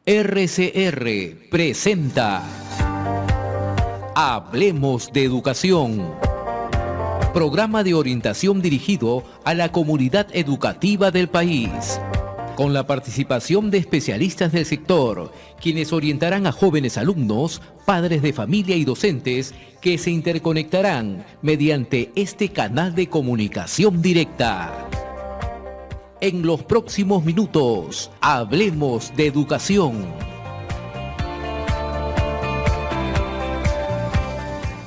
RCR presenta Hablemos de Educación, programa de orientación dirigido a la comunidad educativa del país, con la participación de especialistas del sector, quienes orientarán a jóvenes alumnos, padres de familia y docentes que se interconectarán mediante este canal de comunicación directa. En los próximos minutos, hablemos de educación.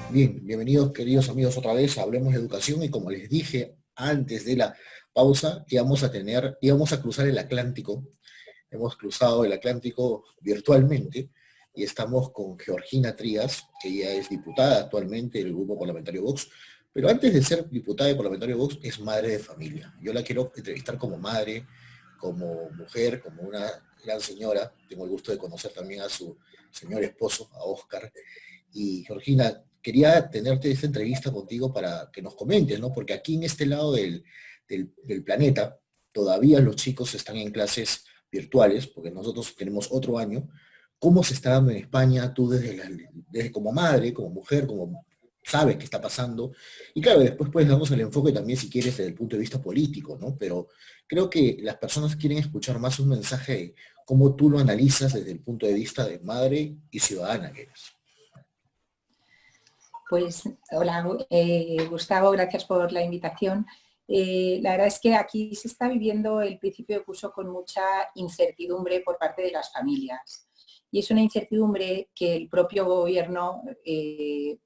Bien, bienvenidos queridos amigos otra vez a Hablemos de Educación, y como les dije antes de la pausa, íbamos a cruzar el Atlántico. Hemos cruzado el Atlántico virtualmente y estamos con Georgina Trías, que ella es diputada actualmente del Grupo Parlamentario Vox, pero antes de ser diputada de Parlamentario Vox es madre de familia. Yo la quiero entrevistar como madre, como mujer, como una gran señora. Tengo el gusto de conocer también a su señor esposo, a Óscar. Y Georgina, quería tenerte esta entrevista contigo para que nos comentes, ¿no? Porque aquí en este lado del planeta todavía los chicos están en clases virtuales, porque nosotros tenemos otro año. ¿Cómo se está dando en España? Tú desde como madre, como mujer, como sabes qué está pasando. Y claro, después pues damos el enfoque también, si quieres, desde el punto de vista político, ¿no? Pero creo que las personas quieren escuchar más un mensaje de cómo tú lo analizas desde el punto de vista de madre y ciudadana que eres. Pues hola, Gustavo, gracias por la invitación. La verdad es que aquí se está viviendo el principio de curso con mucha incertidumbre por parte de las familias. Y es una incertidumbre que el propio gobierno,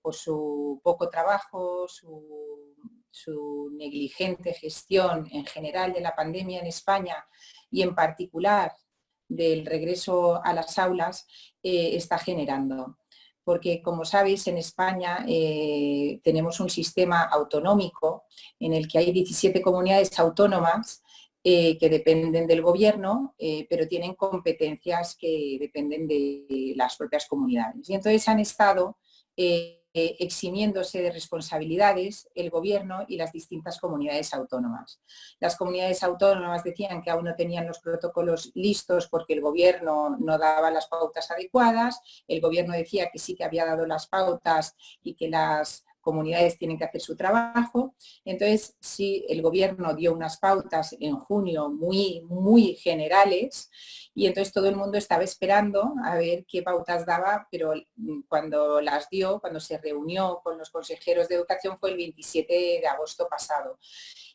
por su poco trabajo, su negligente gestión en general de la pandemia en España y en particular del regreso a las aulas, está generando. Porque, como sabéis, en España tenemos un sistema autonómico en el que hay 17 comunidades autónomas que dependen del gobierno, pero tienen competencias que dependen de las propias comunidades. Y entonces han estado eximiéndose de responsabilidades el gobierno y las distintas comunidades autónomas. Las comunidades autónomas decían que aún no tenían los protocolos listos porque el gobierno no daba las pautas adecuadas, el gobierno decía que sí que había dado las pautas y que las comunidades tienen que hacer su trabajo. Entonces, sí, el gobierno dio unas pautas en junio muy generales, y entonces todo el mundo estaba esperando a ver qué pautas daba, pero cuando las dio, cuando se reunió con los consejeros de educación, fue el 27 de agosto pasado.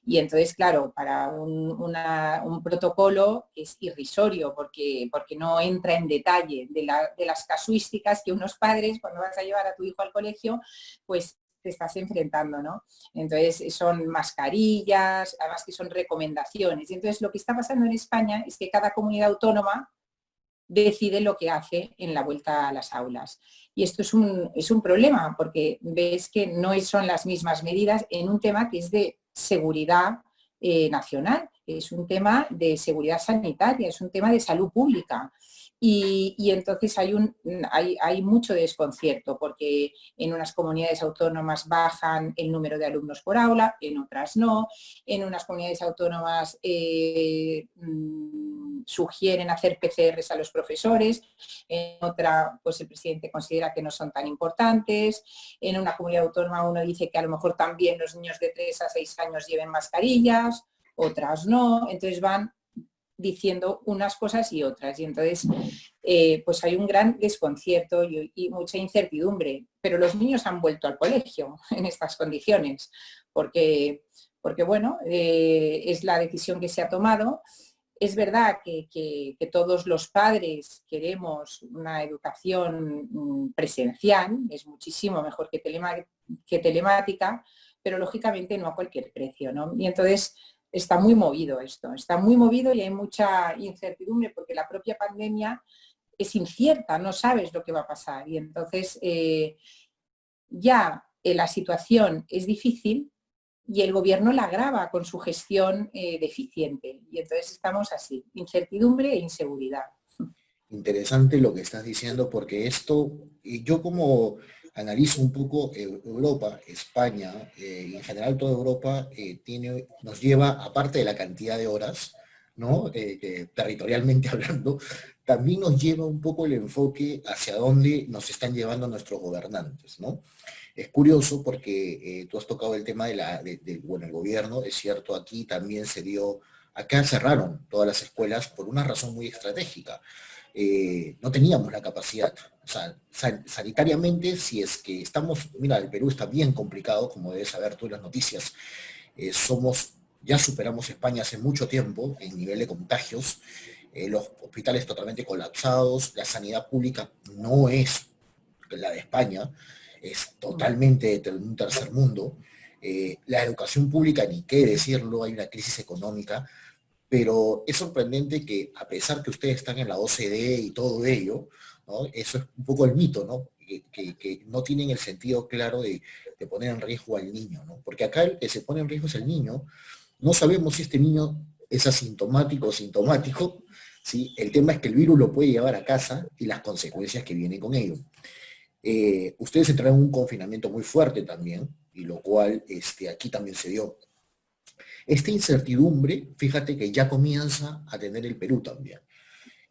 Y entonces, claro, para un protocolo es irrisorio porque no entra en detalle de las casuísticas que unos padres, cuando vas a llevar a tu hijo al colegio, pues te estás enfrentando, ¿no? Entonces son mascarillas, además que son recomendaciones. Y entonces lo que está pasando en España es que cada comunidad autónoma decide lo que hace en la vuelta a las aulas. Y esto es un problema, porque ves que no son las mismas medidas en un tema que es de seguridad nacional, es un tema de seguridad sanitaria, es un tema de salud pública. Y entonces hay mucho desconcierto, porque en unas comunidades autónomas bajan el número de alumnos por aula, en otras no. En unas comunidades autónomas sugieren hacer PCRs a los profesores, en otra pues el presidente considera que no son tan importantes. En una comunidad autónoma uno dice que a lo mejor también los niños de 3 a 6 años lleven mascarillas, otras no. Entonces van diciendo unas cosas y otras, y entonces pues hay un gran desconcierto y mucha incertidumbre, pero los niños han vuelto al colegio en estas condiciones, porque bueno, es la decisión que se ha tomado. Es verdad que todos los padres queremos una educación presencial, es muchísimo mejor que telemática, pero lógicamente no a cualquier precio, ¿no? Y entonces está muy movido esto, está muy movido y hay mucha incertidumbre porque la propia pandemia es incierta, no sabes lo que va a pasar. Y entonces la situación es difícil y el gobierno la agrava con su gestión deficiente. Y entonces estamos así, incertidumbre e inseguridad. Interesante lo que estás diciendo, porque esto, y yo como analizo un poco Europa, España, y en general toda Europa, nos lleva, aparte de la cantidad de horas, ¿no? Que territorialmente hablando, también nos lleva un poco el enfoque hacia dónde nos están llevando nuestros gobernantes, ¿no? Es curioso porque tú has tocado el tema bueno, el gobierno, es cierto, aquí también se dio, acá cerraron todas las escuelas por una razón muy estratégica. No teníamos la capacidad, o sea, sanitariamente, si es que estamos, mira, el Perú está bien complicado, como debes saber tú en las noticias, ya superamos España hace mucho tiempo en nivel de contagios, los hospitales totalmente colapsados, la sanidad pública no es la de España, es totalmente de un tercer mundo, la educación pública, ni qué decirlo, hay una crisis económica, pero es sorprendente que a pesar que ustedes están en la OCDE y todo ello, ¿no? Eso es un poco el mito, ¿no? Que no tienen el sentido claro de poner en riesgo al niño, ¿no? Porque acá el que se pone en riesgo es el niño, no sabemos si este niño es asintomático o sintomático, ¿sí? El tema es que el virus lo puede llevar a casa y las consecuencias que vienen con ello. Ustedes entraron en un confinamiento muy fuerte también, y lo cual aquí también se dio. Esta incertidumbre, fíjate que ya comienza a tener el Perú también.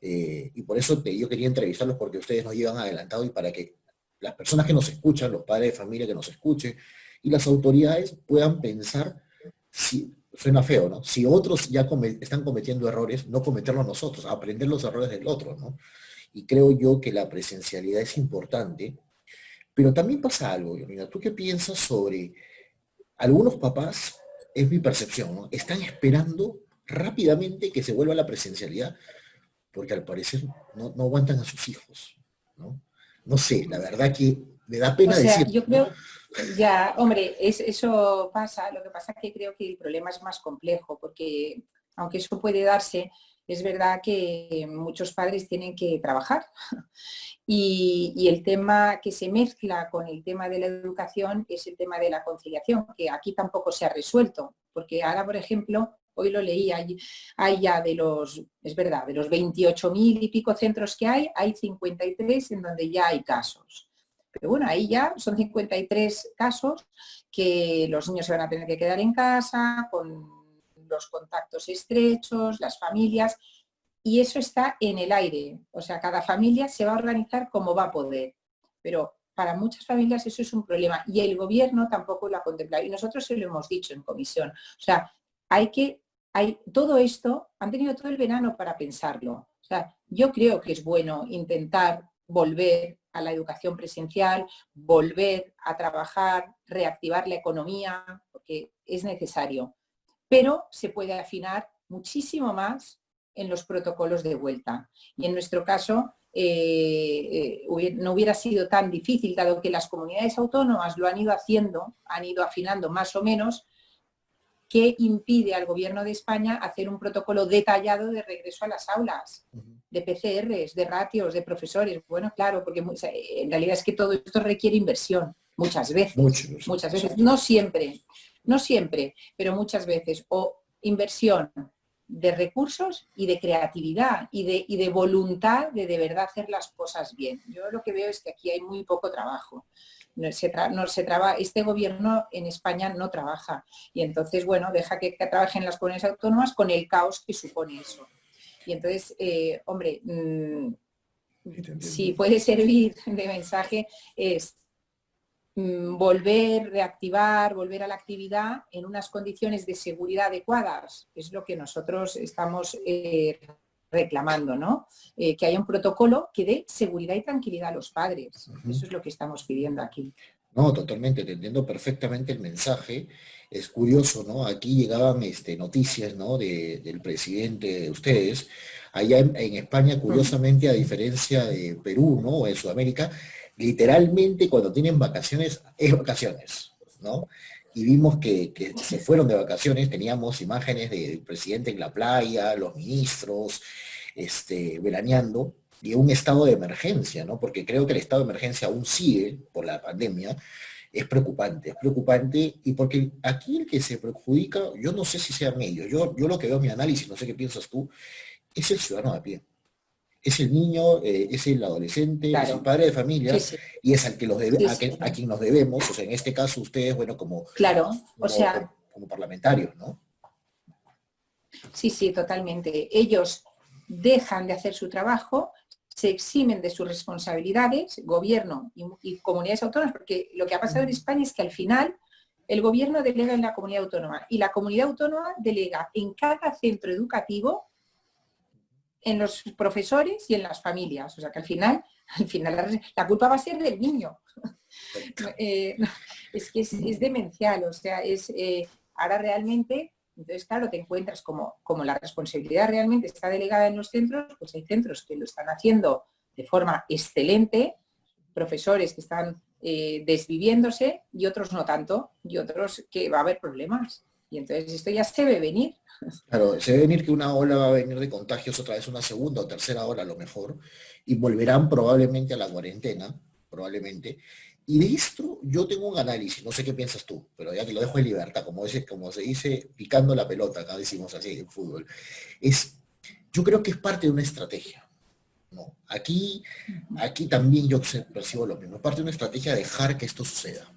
Y por eso yo quería entrevistarlos porque ustedes nos llevan adelantado y para que las personas que nos escuchan, los padres de familia que nos escuchen y las autoridades puedan pensar, si suena feo, ¿no? Si otros ya están cometiendo errores, no cometerlos nosotros, aprender los errores del otro, ¿no? Y creo yo que la presencialidad es importante, pero también pasa algo, Yolanda. ¿Tú qué piensas sobre algunos papás? Es mi percepción, ¿no? Están esperando rápidamente que se vuelva la presencialidad, porque al parecer no aguantan a sus hijos, ¿no? No sé, la verdad que me da O pena sea, decir, yo ¿no? creo, ya, hombre, eso pasa, lo que pasa es que creo que el problema es más complejo, porque aunque eso puede darse, es verdad que muchos padres tienen que trabajar y el tema que se mezcla con el tema de la educación es el tema de la conciliación, que aquí tampoco se ha resuelto, porque ahora, por ejemplo, hoy lo leí, hay ya es verdad, de los 28.000 y pico centros que hay 53 en donde ya hay casos. Pero bueno, ahí ya son 53 casos que los niños se van a tener que quedar en casa, con los contactos estrechos, las familias, y eso está en el aire. O sea, cada familia se va a organizar como va a poder. Pero para muchas familias eso es un problema y el gobierno tampoco lo ha contemplado. Y nosotros se lo hemos dicho en comisión. O sea, todo esto, han tenido todo el verano para pensarlo. O sea, yo creo que es bueno intentar volver a la educación presencial, volver a trabajar, reactivar la economía, porque es necesario. Pero se puede afinar muchísimo más en los protocolos de vuelta. Y en nuestro caso no hubiera sido tan difícil, dado que las comunidades autónomas lo han ido haciendo, han ido afinando más o menos, que impide al Gobierno de España hacer un protocolo detallado de regreso a las aulas, de PCRs, de ratios, de profesores. Bueno, claro, porque en realidad es que todo esto requiere inversión, muchas veces, muchas veces, no siempre, pero muchas veces, o inversión de recursos y de creatividad y de voluntad de verdad hacer las cosas bien. Yo lo que veo es que aquí hay muy poco trabajo. Este gobierno en España no trabaja y entonces, bueno, deja que trabajen las comunidades autónomas con el caos que supone eso. Y entonces, hombre, si puede servir de mensaje es reactivar, volver a la actividad en unas condiciones de seguridad adecuadas, es lo que nosotros estamos reclamando, ¿no? Que haya un protocolo que dé seguridad y tranquilidad a los padres. Eso es lo que estamos pidiendo aquí. No, totalmente, te entiendo perfectamente el mensaje. Es curioso, ¿no? Aquí llegaban noticias, ¿no? Del presidente de ustedes. Allá en España, curiosamente, a diferencia de Perú, ¿no? O en Sudamérica, literalmente cuando tienen vacaciones, es vacaciones, ¿no? Y vimos que se fueron de vacaciones, teníamos imágenes del presidente en la playa, los ministros, veraneando, y un estado de emergencia, ¿no? Porque creo que el estado de emergencia aún sigue por la pandemia, es preocupante, y porque aquí el que se perjudica, yo no sé si sean ellos, yo lo que veo en mi análisis, no sé qué piensas tú, es el ciudadano de a pie. Es el niño, es el adolescente, claro, es el padre de familia, sí, sí. Y es al que a quien nos debemos, o sea, en este caso ustedes, bueno, claro, o sea, como parlamentarios, ¿no? Sí, totalmente. Ellos dejan de hacer su trabajo, se eximen de sus responsabilidades, gobierno y comunidades autónomas, porque lo que ha pasado en España es que al final el gobierno delega en la comunidad autónoma y la comunidad autónoma delega en cada centro educativo, en los profesores y en las familias. O sea que al final la culpa va a ser del niño. Es que es demencial, o sea, ahora realmente, entonces claro, te encuentras como la responsabilidad realmente está delegada en los centros, pues hay centros que lo están haciendo de forma excelente, profesores que están desviviéndose y otros no tanto, y otros que va a haber problemas. Y entonces esto ya se ve venir. Claro, se ve venir que una ola va a venir de contagios, otra vez una segunda o tercera ola a lo mejor, y volverán probablemente a la cuarentena, probablemente. Y de esto yo tengo un análisis, no sé qué piensas tú, pero ya que lo dejo en libertad, como se dice, picando la pelota, acá decimos así en fútbol. Yo creo que es parte de una estrategia, ¿no? Aquí también yo percibo lo mismo, es parte de una estrategia de dejar que esto suceda.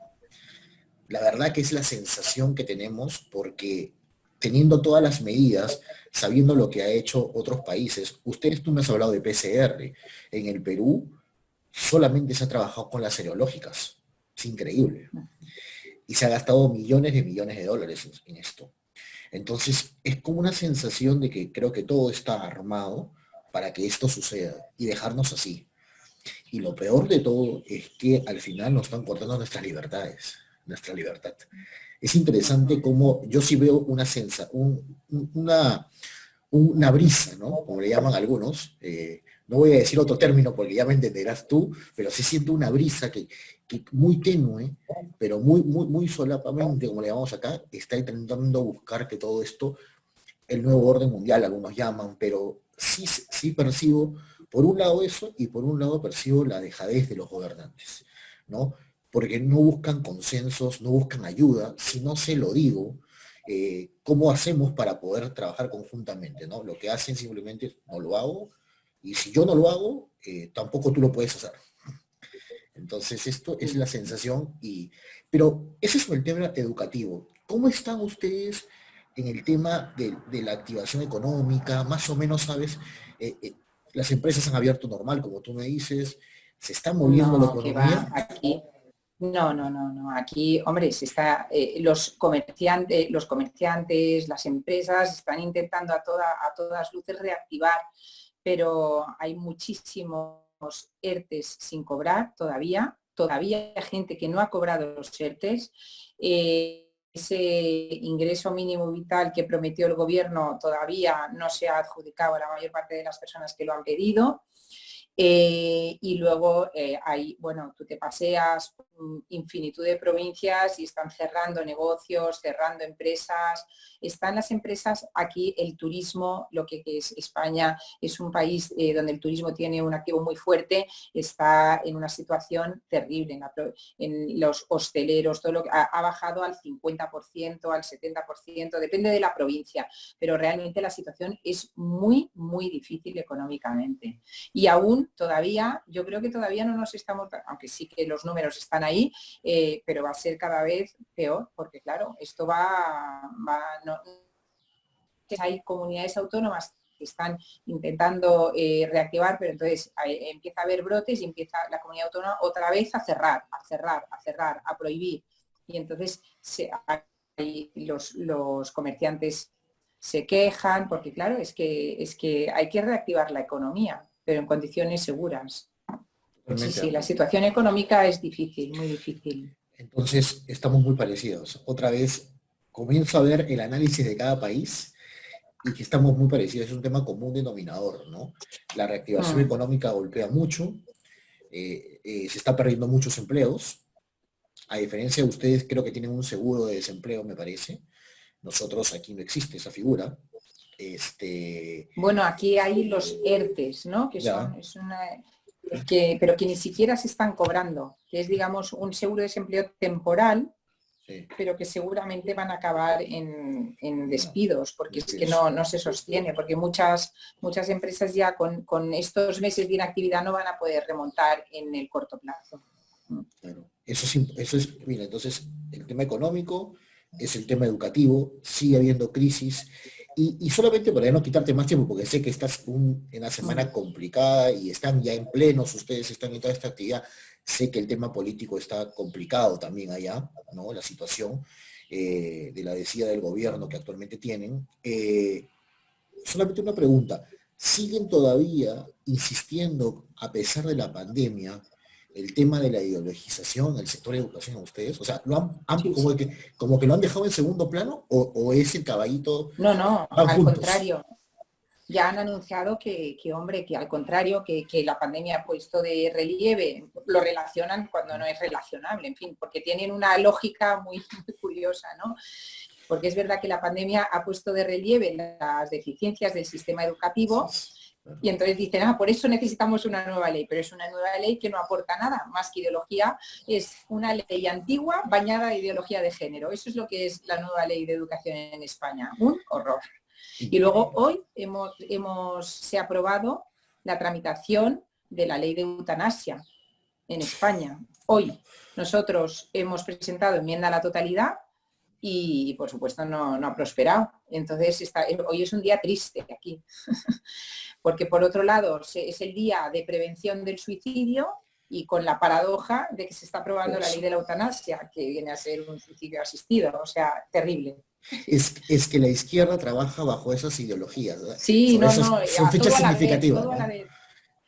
La verdad que es la sensación que tenemos porque teniendo todas las medidas, sabiendo lo que ha hecho otros países, tú me has hablado de PCR, en el Perú solamente se ha trabajado con las serológicas, es increíble, y se ha gastado millones de dólares en esto. Entonces es como una sensación de que creo que todo está armado para que esto suceda y dejarnos así. Y lo peor de todo es que al final nos están cortando nuestras libertades, nuestra libertad. Es interesante cómo yo sí veo una brisa, ¿no? Como le llaman algunos. No voy a decir otro término porque ya me entenderás tú, pero sí siento una brisa que muy tenue, pero muy solapamente, como le llamamos acá, está intentando buscar que todo esto, el nuevo orden mundial, algunos llaman, pero sí percibo por un lado eso y por un lado percibo la dejadez de los gobernantes, ¿no? Porque no buscan consensos, no buscan ayuda, si no se lo digo, ¿cómo hacemos para poder trabajar conjuntamente, ¿no? Lo que hacen simplemente es, no lo hago, y si yo no lo hago, tampoco tú lo puedes hacer. Entonces esto es la sensación, pero ese es el tema educativo. ¿Cómo están ustedes en el tema de la activación económica? Más o menos, ¿sabes? Las empresas han abierto normal, como tú me dices, se está moviendo la No, que va economía. aquí. No. Aquí, hombre, los comerciantes, las empresas están intentando a todas luces reactivar, pero hay muchísimos ERTES sin cobrar todavía hay gente que no ha cobrado los ERTES. Ese ingreso mínimo vital que prometió el gobierno todavía no se ha adjudicado a la mayor parte de las personas que lo han pedido. Y luego tú te paseas infinitud de provincias y están cerrando negocios, cerrando empresas. Están las empresas aquí, el turismo, lo que es España, es un país donde el turismo tiene un activo muy fuerte, está en una situación terrible. En los hosteleros, todo lo que ha bajado al 50%, al 70%, depende de la provincia, pero realmente la situación es muy, muy difícil económicamente. Y aún todavía, yo creo que todavía no nos estamos, aunque sí que los números están ahí, pero va a ser cada vez peor, porque claro, esto hay comunidades autónomas que están intentando reactivar, pero entonces empieza a haber brotes y empieza la comunidad autónoma otra vez a cerrar, a prohibir. Y entonces los comerciantes se quejan, porque claro, es que hay que reactivar la economía, pero en condiciones seguras. Sí, la situación económica es difícil, muy difícil. Entonces, estamos muy parecidos. Otra vez, comienzo a ver el análisis de cada país y que estamos muy parecidos. Es un tema común denominador, ¿no? La reactivación económica golpea mucho, se está perdiendo muchos empleos. A diferencia de ustedes, creo que tienen un seguro de desempleo, me parece. Nosotros aquí no existe esa figura. Bueno, aquí hay los ERTES, ¿no? Que pero que ni siquiera se están cobrando, que es, digamos, un seguro de desempleo temporal, sí, pero que seguramente van a acabar en despidos, porque es que no se sostiene, porque muchas empresas ya con estos meses de inactividad no van a poder remontar en el corto plazo. Claro. Eso es, mira, entonces el tema económico es el tema educativo, sigue habiendo crisis Y solamente para no quitarte más tiempo, porque sé que estás en una semana complicada y están ya en plenos, ustedes están en toda esta actividad, sé que el tema político está complicado también allá, ¿no? La situación de la decía del gobierno que actualmente tienen. Solamente una pregunta, ¿siguen todavía insistiendo, a pesar de la pandemia, el tema de la ideologización en el sector de educación a ustedes? O sea, Sí, sí. como que lo han dejado en segundo plano o es el caballito, No, no, van al juntos? contrario. Ya han anunciado hombre, que al contrario, que la pandemia ha puesto de relieve, lo relacionan cuando no es relacionable, en fin, porque tienen una lógica muy, muy curiosa, ¿no? Porque es verdad que la pandemia ha puesto de relieve las deficiencias del sistema educativo y entonces dicen, por eso necesitamos una nueva ley, pero es una nueva ley que no aporta nada, más que ideología, es una ley antigua bañada de ideología de género. Eso es lo que es la nueva ley de educación en España, un horror. Y luego hoy se ha aprobado la tramitación de la ley de eutanasia en España. Hoy nosotros hemos presentado enmienda a la totalidad y por supuesto no ha prosperado. Entonces hoy es un día triste aquí, porque por otro lado es el día de prevención del suicidio y con la paradoja de que se está aprobando la ley de la eutanasia, que viene a ser un suicidio asistido, o sea, terrible. Es que la izquierda trabaja bajo esas ideologías, ¿verdad? Sí, Son fechas todo a la vez, significativas, todo a la ¿no? vez.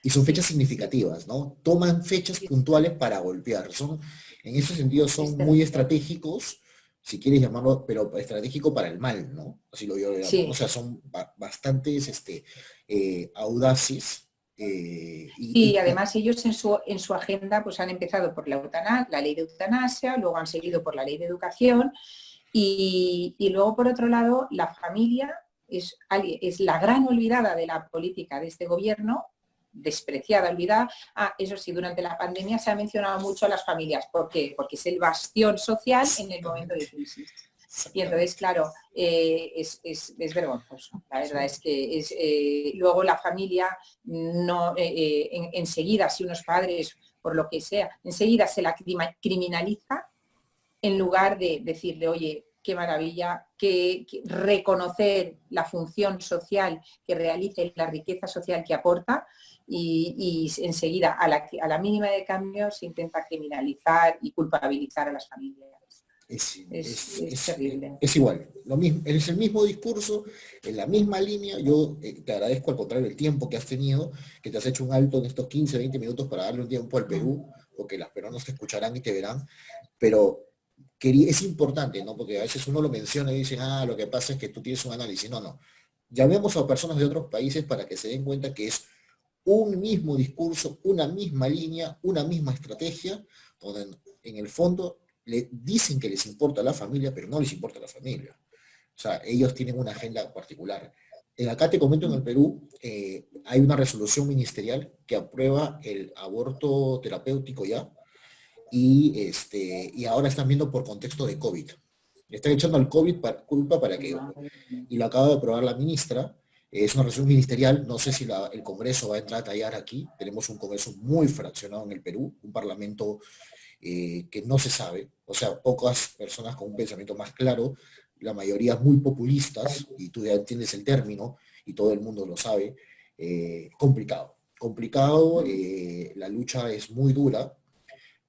Y son fechas Sí, sí, significativas, ¿no? Toman fechas sí, puntuales para golpear. En ese sentido es son muy terrible. estratégicos, estratégicos, si quieres llamarlo, pero estratégico para el mal, ¿no? Así lo yo llamo. O sí. sea, son bastantes audaces. Y además ellos en su agenda pues han empezado por la ley de eutanasia, luego han seguido por la ley de educación y luego por otro lado la familia es la gran olvidada de la política de este gobierno, despreciada, olvidada. Eso sí, durante la pandemia se ha mencionado mucho a las familias. ¿Por qué? Porque es el bastión social en el momento de crisis. Y entonces, Exactamente. claro, es vergonzoso. La verdad Sí. es que luego la familia no enseguida, si unos padres, por lo que sea, enseguida se la criminaliza en lugar de decirle, oye, qué maravilla, que reconocer la función social que realiza y la riqueza social que aporta y enseguida a la mínima de cambio se intenta criminalizar y culpabilizar a las familias. Es, Es terrible. es igual, lo mismo, es el mismo discurso, en la misma línea. Yo te agradezco al contrario el tiempo que has tenido, que te has hecho un alto en estos 15, 20 minutos para darle un tiempo al Perú, porque las peruanas te escucharán y te verán, pero es importante, ¿no? Porque a veces uno lo menciona y dicen, lo que pasa es que tú tienes un análisis. No, no. Llamemos a personas de otros países para que se den cuenta que es un mismo discurso, una misma línea, una misma estrategia, donde en el fondo le dicen que les importa la familia, pero no les importa la familia. O sea, ellos tienen una agenda particular. Acá te comento, en el Perú hay una resolución ministerial que aprueba el aborto terapéutico ya, y ahora están viendo por contexto de COVID. Le están echando al COVID culpa para que, y lo acaba de aprobar la ministra. Es una resolución ministerial, no sé si el Congreso va a entrar a tallar aquí. Tenemos un Congreso muy fraccionado en el Perú, un Parlamento que no se sabe, o sea, pocas personas con un pensamiento más claro, la mayoría muy populistas, y tú ya entiendes el término, y todo el mundo lo sabe. Complicado, la lucha es muy dura,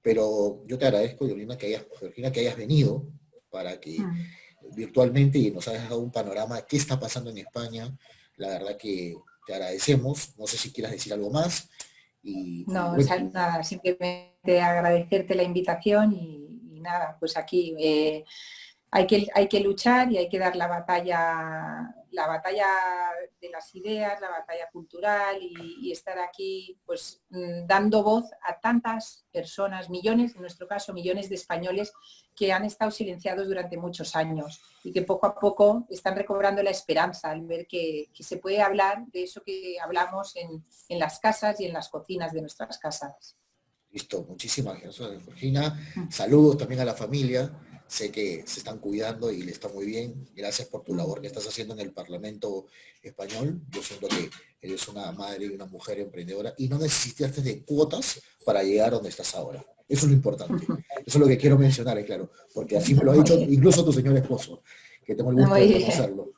pero yo te agradezco, Georgina, que hayas venido para que virtualmente y nos hayas dado un panorama de qué está pasando en España. La verdad que te agradecemos. No sé si quieras decir algo más. Y No, bueno, nada, simplemente agradecerte la invitación y nada, pues aquí hay que luchar y hay que dar la batalla de las ideas, la batalla cultural y estar aquí pues dando voz a tantas personas, millones, en nuestro caso, millones de españoles que han estado silenciados durante muchos años y que poco a poco están recobrando la esperanza al ver que se puede hablar de eso que hablamos en las casas y en las cocinas de nuestras casas. listo, muchísimas gracias, Georgina. Saludos también a la familia. Sé que se están cuidando y le está muy bien. Gracias por tu labor que estás haciendo en el Parlamento español. Yo siento que eres una madre y una mujer emprendedora y no necesitaste de cuotas para llegar donde estás ahora. Eso es lo importante. Eso es lo que quiero mencionar, claro, porque así me lo ha dicho Muy incluso tu señor esposo, que tengo el gusto muy de bien. conocerlo.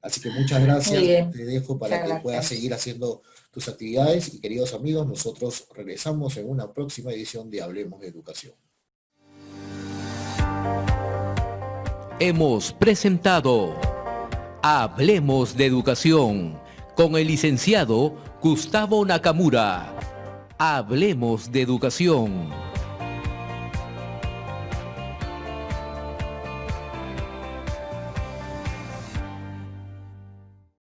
Así que muchas gracias, Muy bien. te dejo para Muchas que puedas gracias. seguir haciendo tus actividades y queridos amigos, nosotros regresamos en una próxima edición de Hablemos de Educación. Hemos presentado Hablemos de Educación con el licenciado Gustavo Nakamura. Hablemos de Educación.